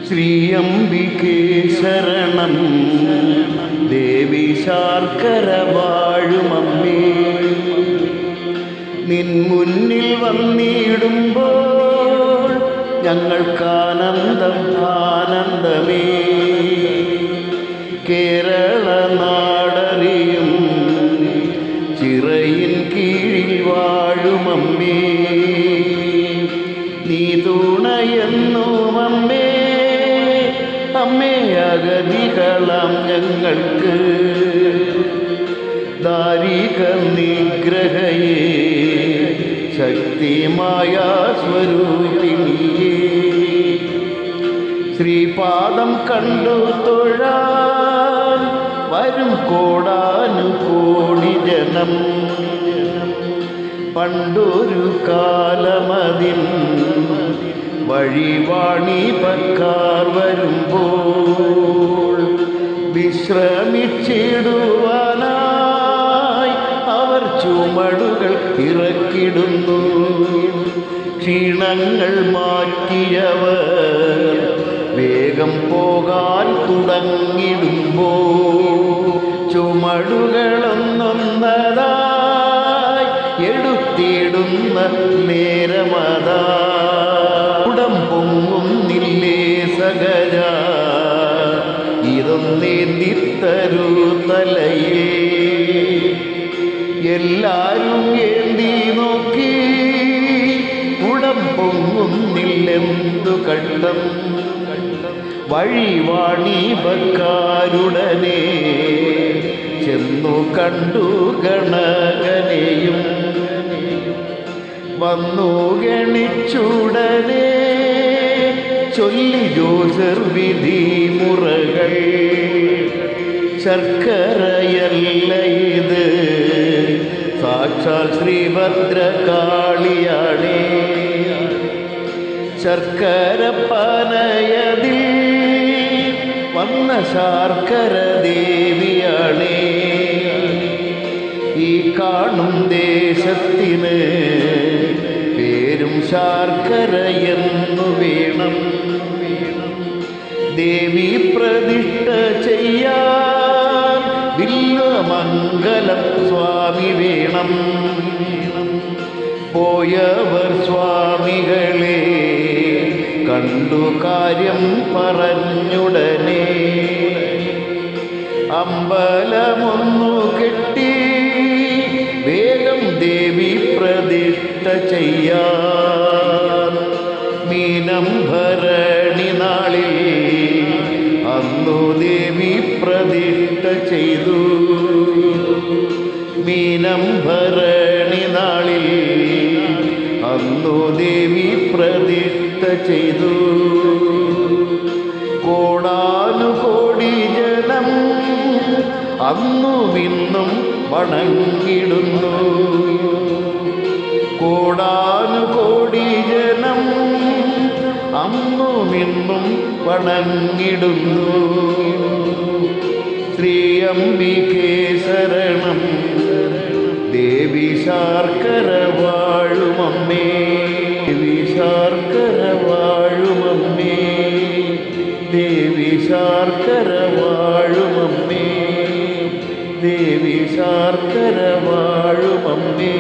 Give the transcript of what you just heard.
ശ്രീയംബികേ ശരണം ദേവി ശാർക്കര വാഴുമമ്മേ. നിൻ മുന്നിൽ വന്നിടുമ്പോൾ ഞങ്ങൾക്കാനന്ദം ആനന്ദമേ. കേരള നാടറിയും ചിറയിൻ കീഴിൽ വാഴുമമ്മേ. നീ തുണയെന്നുമമ്മേ, അമ്മേ അഗതികളാം ഞങ്ങൾക്ക്. ദാരിക നിഗ്രഹയേ ശക്തിമായ സ്വരൂപിണിയേ. ശ്രീപാദം കണ്ടു തൊഴാൻ വരും കോടാനുകോടി ജനം. പണ്ടൊരു കാലമതിൻ വഴിവാണിപക്കാർ വരുമ്പോൾ വിശ്രമിച്ചിടുവാനായി അവർ ചുമടുകൾ ഇറക്കിടുന്നു. ക്ഷീണങ്ങൾ മാറ്റിയവർ വേഗം പോകാൻ തുടങ്ങിടുമ്പോൾ ചുമടുകളൊന്നൊന്നതായി എടുത്തിടുന്ന നേരമതാ. ഉടം പൊങ്ങുന്നില്ലേ സകല, ഇതൊന്നേന്തിത്തരൂ തലയേ. എല്ലാരും ഏന്തി നോക്കി, ഉടം പൊങ്ങുന്നില്ലെന്തു കണ്ടം. വഴിവാണിപക്കാരുടനെ ചെന്നു കണ്ടു ഗണകനെയും. വന്നു ഗണിച്ചുടനെ ചൊല്ലി ജ്യോതിർവിധി മുറകൾ. ശർക്കരയല്ല ഇത്, സാക്ഷാൽ ശ്രീഭദ്രകാളിയാണേ. ശർക്കര പനയതിൽ വന്ന ശാർക്കര ദേവിയാണേ. ഈ കാണും ദേശത്തിന് പേരും ശാർക്കര എന്നു വേണം. ദേവി പ്രതിഷ്ഠ ചെയ്യാൻ വില്വമംഗലം സ്വാമി വേണം. പോയവർ സ്വാമികളെ കണ്ടു കാര്യം പറഞ്ഞുടനെ അമ്പലമൊന്നു കെട്ടി വേഗം ദേവി പ്രതിഷ്ഠ ചെയ്യാൻ. മീനം ഭരണി നാളിൽ അന്നു ദേവി പ്രതിഷ്ഠ ചെയ്തു. മീനം ഭരണി നാളിൽ അന്നു ദേവി പ്രതിഷ്ഠ ചെയ്തു. കോടാനുകോടി ജനം അന്നും ഇന്നും വണങ്ങിടുന്നു. കോടാനുകോടി ജനം അന്നും ഇന്നും വണങ്ങിടുന്നു. ശ്രീയംബികേ ശരണം ദേവി ശാർക്കര വാഴുമമ്മേ. ദേവി ശാർക്കര വാഴുമമ്മേ. ദേവി ശാർക്കര വാഴുമമ്മേ. ദേവി ശാർക്കര വാഴുമമ്മേ.